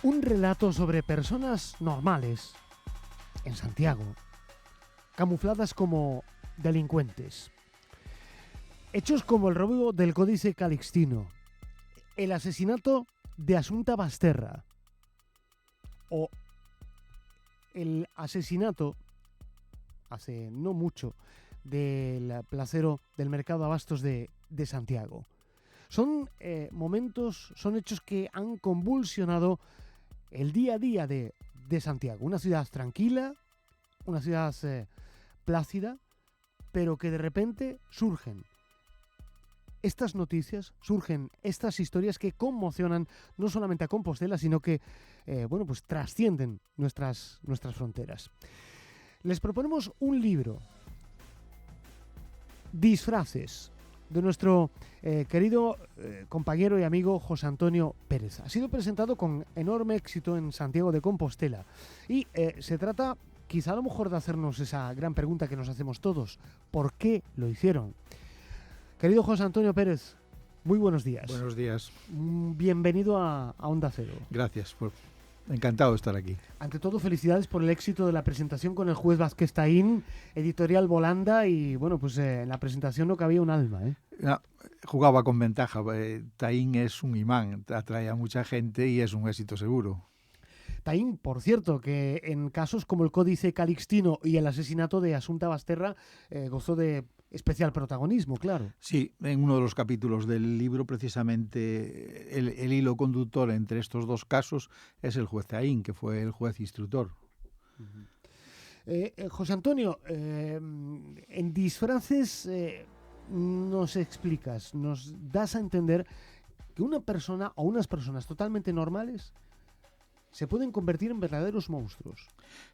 Un relato sobre personas normales en Santiago, camufladas como delincuentes. Hechos como el robo del Códice Calixtino, el asesinato de Asunta Basterra o el asesinato, hace no mucho, del placero del mercado de abastos de Santiago. Son momentos, son hechos que han convulsionado el día a día de Santiago. Una ciudad tranquila, una ciudad plácida, pero que de repente surgen estas noticias, surgen estas historias que conmocionan no solamente a Compostela, sino que pues trascienden nuestras fronteras. Les proponemos un libro, Disfraces, de nuestro querido compañero y amigo José Antonio Pérez. Ha sido presentado con enorme éxito en Santiago de Compostela y se trata quizá a lo mejor de hacernos esa gran pregunta que nos hacemos todos: ¿por qué lo hicieron? Querido José Antonio Pérez, muy buenos días. Buenos días. Bienvenido a Onda Cero. Gracias, encantado de estar aquí. Ante todo, felicidades por el éxito de la presentación con el juez Vázquez Taín, editorial Volanda, y bueno, pues en la presentación no cabía un alma, ¿eh? No, jugaba con ventaja. Taín es un imán, atrae a mucha gente y es un éxito seguro. Taín, por cierto, que en casos como el Códice Calixtino y el asesinato de Asunta Basterra gozó de especial protagonismo, claro. Sí, en uno de los capítulos del libro, precisamente, el hilo conductor entre estos dos casos es el juez Taín, que fue el juez instructor. José Antonio, en Disfraces nos explicas, nos das a entender que una persona o unas personas totalmente normales se pueden convertir en verdaderos monstruos.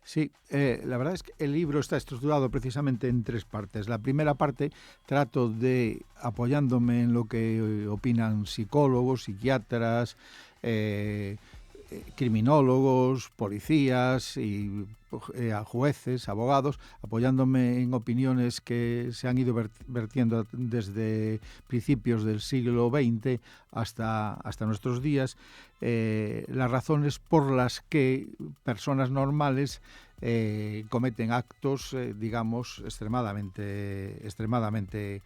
Sí, la verdad es que el libro está estructurado precisamente en tres partes. La primera parte trato de, apoyándome en lo que opinan psicólogos, psiquiatras, criminólogos, policías y jueces, abogados, apoyándome en opiniones que se han ido vertiendo desde principios del siglo XX hasta nuestros días, las razones por las que personas normales cometen actos, digamos, extremadamente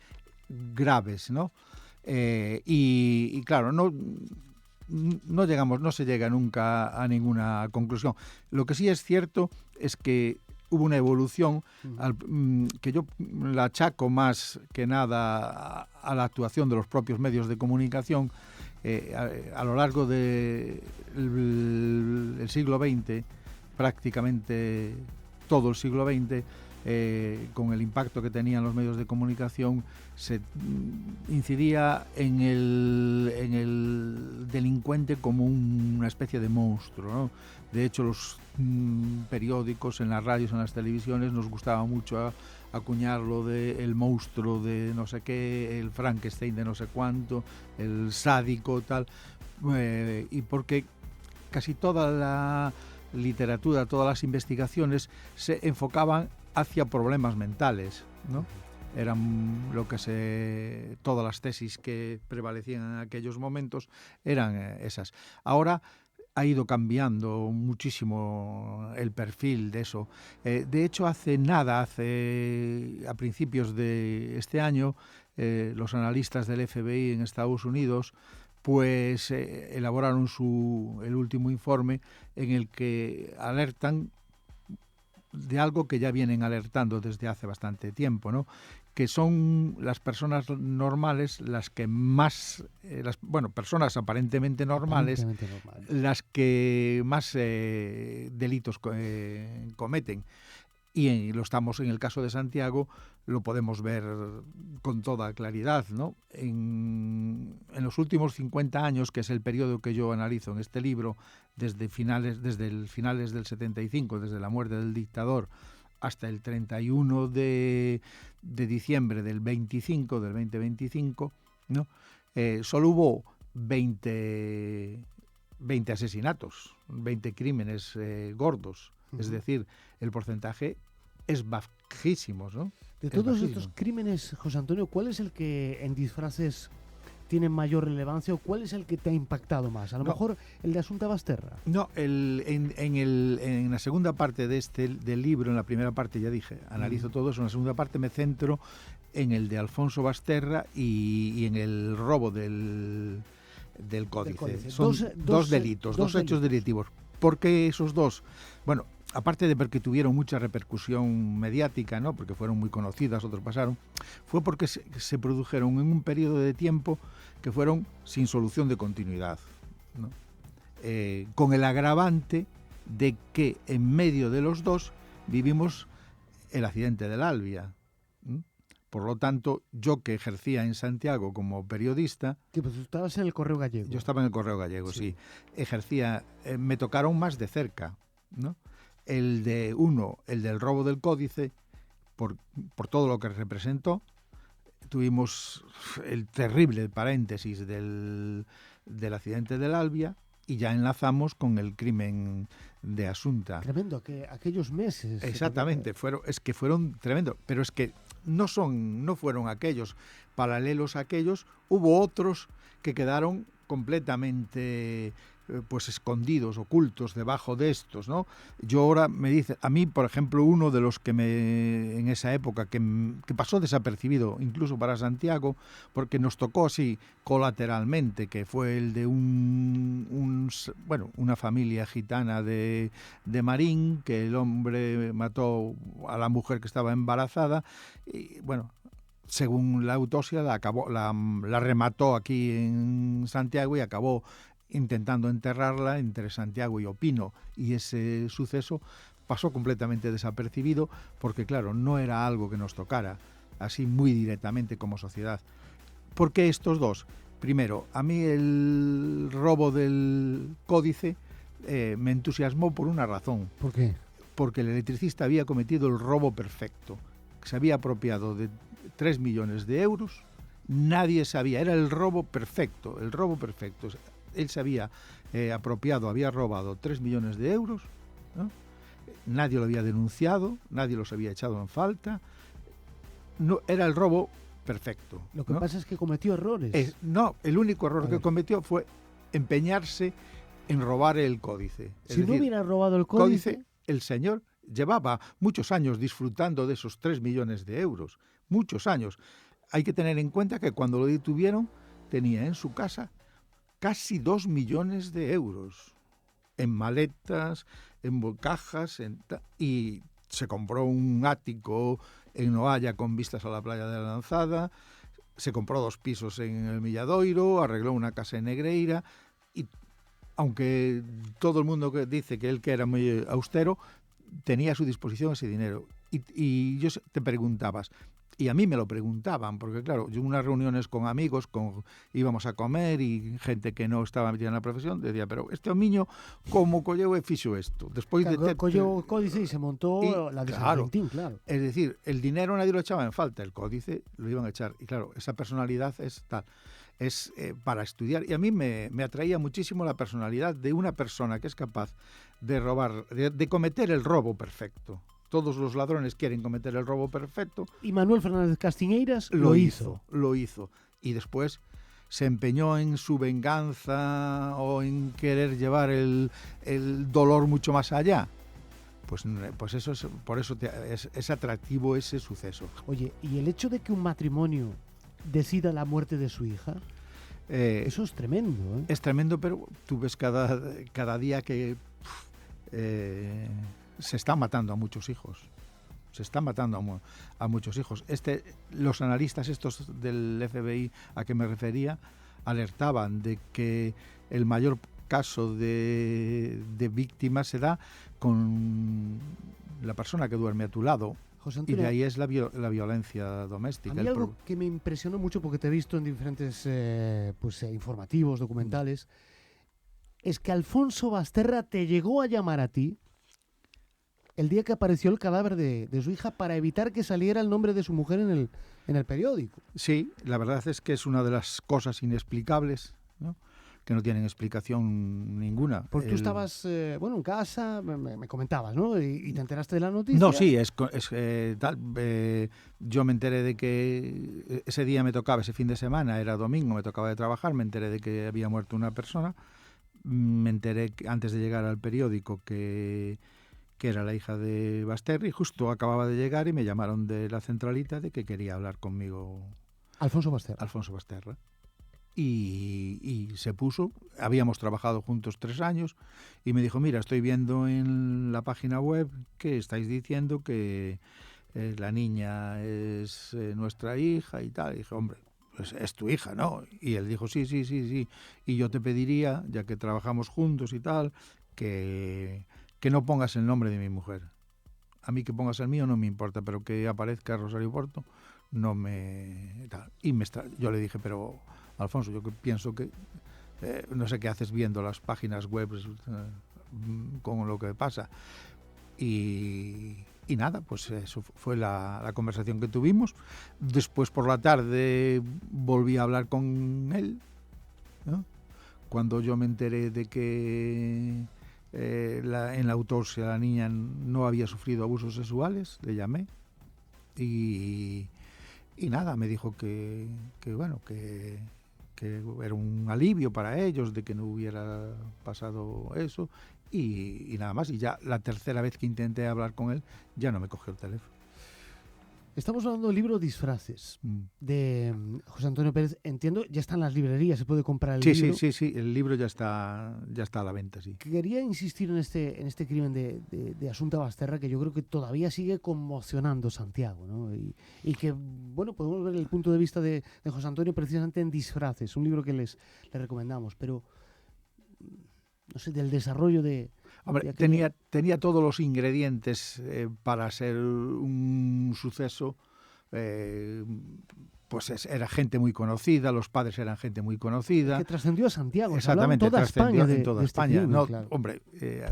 graves, ¿no? Y claro, no se llega nunca a ninguna conclusión. Lo que sí es cierto es que hubo una evolución que yo la achaco más que nada a la actuación de los propios medios de comunicación a lo largo del siglo XX, prácticamente todo el siglo XX. Con el impacto que tenían los medios de comunicación, se incidía en el delincuente como una especie de monstruo, ¿no? De hecho, los periódicos, en las radios, en las televisiones, nos gustaba mucho acuñarlo de el monstruo de no sé qué, el Frankenstein de no sé cuánto, el sádico, tal, y porque casi toda la literatura, todas las investigaciones se enfocaban hacia problemas mentales, ¿no? Eran todas las tesis que prevalecían en aquellos momentos eran esas. Ahora ha ido cambiando muchísimo el perfil de eso. De hecho, a principios de este año, los analistas del FBI en Estados Unidos pues elaboraron el último informe en el que alertan de algo que ya vienen alertando desde hace bastante tiempo, ¿no? Que son las personas normales las que más, personas aparentemente normales, las que más delitos cometen. Y lo estamos, en el caso de Santiago, lo podemos ver con toda claridad, ¿no? En los últimos 50 años, que es el periodo que yo analizo en este libro, desde finales del 75, desde la muerte del dictador, hasta el 31 de diciembre del 2025, ¿no? Solo hubo 20 asesinatos, 20 crímenes gordos. Es decir, el porcentaje es bajísimo, ¿no? De todos estos crímenes, José Antonio, ¿cuál es el que en Disfraces tienen mayor relevancia o cuál es el que te ha impactado más? A lo mejor el de Asunta Basterra. No, en la segunda parte del libro, en la primera parte ya dije, analizo todo eso, en la segunda parte me centro en el de Alfonso Basterra y en el robo del códice. Son dos delitos, dos hechos delictivos. ¿Por qué esos dos? Bueno, aparte de porque tuvieron mucha repercusión mediática, ¿no? Porque fueron muy conocidas, otros pasaron, fue porque se produjeron en un periodo de tiempo que fueron sin solución de continuidad, ¿no? Con el agravante de que en medio de los dos vivimos el accidente del Albia. Por lo tanto, yo que ejercía en Santiago como periodista... Sí, pues tú estabas en el Correo Gallego. Yo estaba en el Correo Gallego, sí. Ejercía, me tocaron más de cerca, ¿no? El del robo del códice, por todo lo que representó. Tuvimos el terrible paréntesis del accidente del Albia y ya enlazamos con el crimen de Asunta. Tremendo, aquellos meses. Exactamente, fueron tremendos, pero es que no fueron aquellos, paralelos a aquellos, hubo otros que quedaron completamente pues escondidos, ocultos debajo de estos, ¿no? Yo ahora me dice, a mí, por ejemplo, uno de los que en esa época que pasó desapercibido, incluso para Santiago, porque nos tocó así colateralmente, que fue el de una familia gitana de Marín, que el hombre mató a la mujer que estaba embarazada, y bueno, según la autopsia la remató aquí en Santiago y acabó intentando enterrarla entre Santiago y Opino, y ese suceso pasó completamente desapercibido porque, claro, no era algo que nos tocara así muy directamente como sociedad. ¿Por qué estos dos? Primero, a mí el robo del códice me entusiasmó por una razón. ¿Por qué? Porque el electricista había cometido el robo perfecto. Se había apropiado de 3 millones de euros, nadie sabía, era el robo perfecto. Él se había había robado 3 millones de euros, ¿no? Nadie lo había denunciado, nadie los había echado en falta, no, era el robo perfecto. Lo que pasa es que cometió errores. El único error que cometió fue empeñarse en robar el códice. Si no hubiera robado el códice, el señor llevaba muchos años disfrutando de esos 3 millones de euros, muchos años. Hay que tener en cuenta que cuando lo detuvieron tenía en su casa casi 2 millones de euros en maletas, en cajas, y se compró un ático en Noalla con vistas a la playa de la Lanzada, se compró 2 pisos en el Milladoiro, arregló una casa en Negreira, y aunque todo el mundo dice que él que era muy austero, tenía a su disposición ese dinero. Y yo te preguntabas, y a mí me lo preguntaban, porque claro, yo en unas reuniones con amigos, íbamos a comer y gente que no estaba metida en la profesión, decía, pero este homiño, ¿cómo colleu fixo esto? Después colleu o códice y se montó la de San Valentín, claro. Es decir, el dinero nadie lo echaba en falta, el códice lo iban a echar. Y claro, esa personalidad es tal. Es para estudiar, y a mí me atraía muchísimo la personalidad de una persona que es capaz de robar, de cometer el robo perfecto. Todos los ladrones quieren cometer el robo perfecto. Y Manuel Fernández Castiñeiras lo hizo. Y después se empeñó en su venganza o en querer llevar el dolor mucho más allá. Pues eso es, por eso es atractivo ese suceso. Oye, ¿y el hecho de que un matrimonio decida la muerte de su hija? Eso es tremendo, ¿eh? Es tremendo, pero tú ves cada día que se están matando a muchos hijos. Los analistas estos del FBI a que me refería alertaban de que el mayor caso de víctimas se da con la persona que duerme a tu lado. José Antonio, y de ahí es la violencia doméstica. A mí algo que me impresionó mucho, porque te he visto en diferentes informativos, documentales, es que Alfonso Basterra te llegó a llamar a ti el día que apareció el cadáver de su hija para evitar que saliera el nombre de su mujer en el periódico. Sí, la verdad es que es una de las cosas inexplicables, ¿no? que no tienen explicación ninguna. Porque tú estabas, en casa, me comentabas, ¿no? Y te enteraste de la noticia. No, sí, tal. Yo me enteré de que ese día me tocaba, ese fin de semana, era domingo, me tocaba de trabajar, me enteré de que había muerto una persona. Me enteré antes de llegar al periódico que era la hija de Basterri. Justo acababa de llegar y me llamaron de la centralita de que quería hablar conmigo Alfonso Basterra. Alfonso Basterra. Y se puso, habíamos trabajado juntos 3 años, y me dijo, mira, estoy viendo en la página web que estáis diciendo que la niña es nuestra hija y tal. Y dije, hombre, pues es tu hija, ¿no? Y él dijo, sí. Y yo te pediría, ya que trabajamos juntos y tal, que no pongas el nombre de mi mujer. A mí que pongas el mío no me importa, pero que aparezca Rosario Porto no me... Tal. Y yo le dije, pero Alfonso, yo pienso que no sé qué haces viendo las páginas web con lo que pasa. Y nada, pues eso fue la conversación que tuvimos. Después por la tarde volví a hablar con él, ¿no? Cuando yo me enteré de que en la autopsia la niña no había sufrido abusos sexuales, le llamé y nada, me dijo que era un alivio para ellos de que no hubiera pasado eso y nada más. Y ya la tercera vez que intenté hablar con él ya no me cogió el teléfono. Estamos hablando del libro Disfraces de José Antonio Pérez. Entiendo, ya está en las librerías, se puede comprar el libro. Sí, el libro ya está a la venta, sí. Quería insistir en este crimen de Asunta Basterra, que yo creo que todavía sigue conmocionando Santiago, ¿no? Y que, podemos ver el punto de vista de José Antonio precisamente en Disfraces, un libro que les recomendamos, pero no sé, del desarrollo de... Hombre, tenía todos los ingredientes para ser un suceso. Pues era gente muy conocida, los padres eran gente muy conocida. Que trascendió a Santiago. Exactamente, trascendió en toda España. Crimen, ¿no? Claro. Hombre,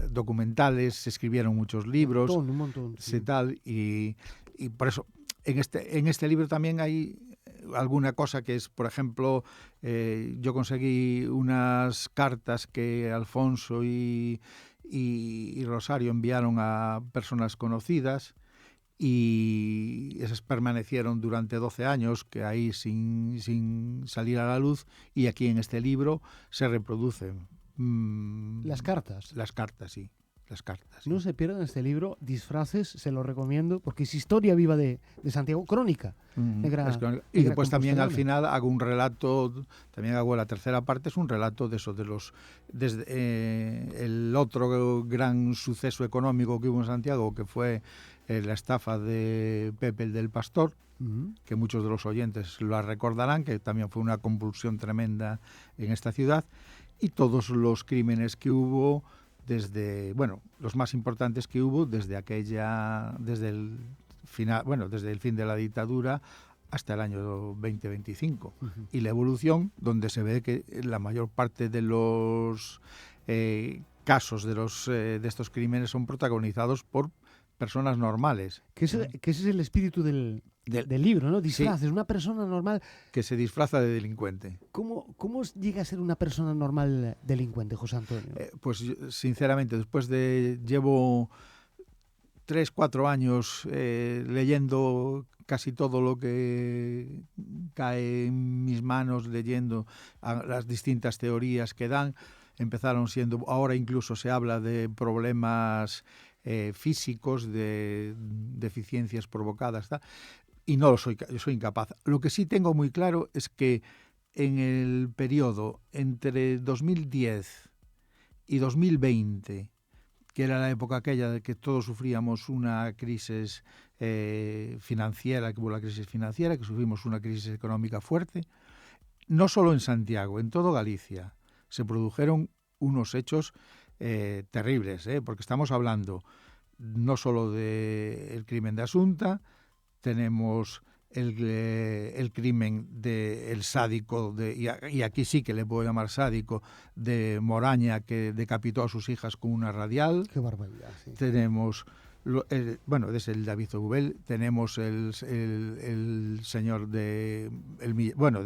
documentales, se escribieron muchos libros. Un montón. Sí. Tal, y por eso, en este libro también hay alguna cosa que es, por ejemplo, yo conseguí unas cartas que Alfonso y Rosario enviaron a personas conocidas y esas permanecieron durante 12 años, que ahí sin salir a la luz, y aquí en este libro se reproducen. Las cartas. Las cartas, sí. Las cartas. No se pierdan este libro, Disfraces, se lo recomiendo, porque es historia viva de Santiago, crónica. Y después también al final hago un relato, también hago la tercera parte, es un relato de eso, desde el otro gran suceso económico que hubo en Santiago, que fue la estafa de Pepe el del Pastor, que muchos de los oyentes lo recordarán, que también fue una convulsión tremenda en esta ciudad, y todos los crímenes que hubo desde, los más importantes que hubo desde el fin de la dictadura hasta el año 2025. Y la evolución, donde se ve que la mayor parte de los casos de estos crímenes son protagonizados por personas normales. Que ese es el espíritu del libro, ¿no? Disfraces, sí. Una persona normal... Que se disfraza de delincuente. ¿Cómo llega a ser una persona normal delincuente, José Antonio? Pues sinceramente, llevo 3-4 años leyendo casi todo lo que cae en mis manos, leyendo las distintas teorías que dan. Empezaron siendo, ahora incluso se habla de problemas físicos, de deficiencias provocadas, tal. Y no lo soy, yo soy incapaz. Lo que sí tengo muy claro es que en el periodo entre 2010 y 2020, que era la época aquella de que todos sufríamos una crisis financiera, que hubo la crisis financiera, que sufrimos una crisis económica fuerte, no solo en Santiago, en todo Galicia, se produjeron unos hechos terribles, porque estamos hablando no solo del crimen de Asunta, tenemos el crimen del sádico, y aquí sí que le puedo llamar sádico, de Moraña, que decapitó a sus hijas con una radial. Qué barbaridad, sí. Tenemos Bueno, desde el David Zubel tenemos el señor de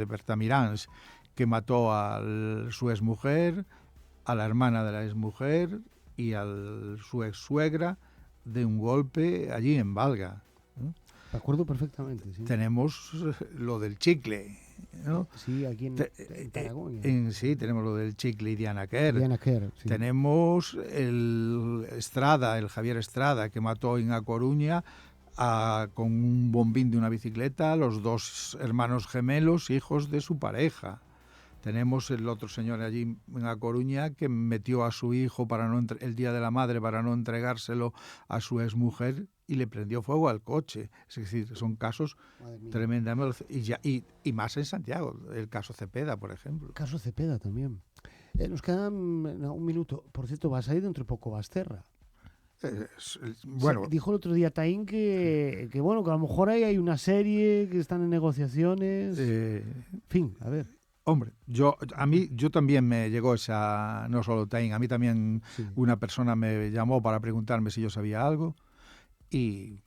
Bertamirans, que mató a su exmujer, a la hermana de la exmujer y a su exsuegra de un golpe allí en Valga. Me acuerdo perfectamente. Sí. Tenemos lo del chicle, ¿no? Sí, aquí en Tarragona. Sí, tenemos lo del chicle y Diana Kerr. Diana Kerr, sí. Tenemos el Javier Estrada, que mató en A Coruña con un bombín de una bicicleta a los 2 hermanos gemelos, hijos de su pareja. Tenemos el otro señor allí en A Coruña que metió a su hijo el Día de la Madre para no entregárselo a su exmujer y le prendió fuego al coche. Es decir, son casos tremendamente... Y más en Santiago, el caso Cepeda, por ejemplo. El caso Cepeda también. Nos quedan un minuto. Por cierto, vas a ir dentro de poco a Basterra. Bueno, dijo el otro día Taín que a lo mejor hay una serie que están en negociaciones. En fin, a ver. Hombre, yo también me llegó esa, no solo Taín, a mí también una persona me llamó para preguntarme si yo sabía algo, y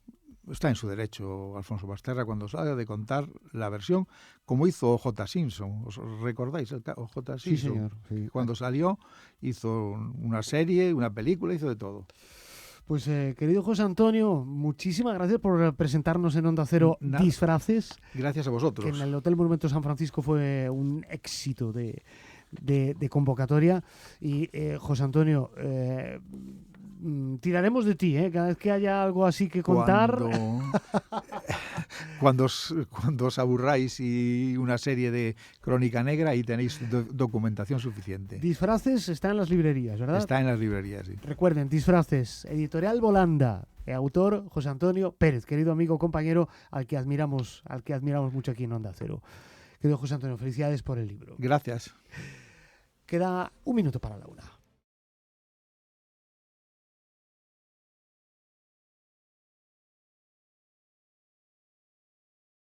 está en su derecho Alfonso Basterra cuando salga de contar la versión, como hizo J. Simpson. ¿Os recordáis el J. Simpson? Sí, señor. Sí. Cuando salió, hizo una serie, una película, hizo de todo. Pues querido José Antonio, muchísimas gracias por presentarnos en Onda Cero Disfraces. Gracias a vosotros. Que en el Hotel Monumento San Francisco fue un éxito de convocatoria. Y José Antonio, tiraremos de ti, cada vez que haya algo así que contar. Cuando os aburráis y una serie de Crónica Negra, y tenéis documentación suficiente. Disfraces está en las librerías, ¿verdad? Está en las librerías, sí. Recuerden, Disfraces, Editorial Volanda, autor José Antonio Pérez, querido amigo, compañero, al que admiramos mucho aquí en Onda Cero. Querido José Antonio, felicidades por el libro. Gracias. Queda un minuto para la 1.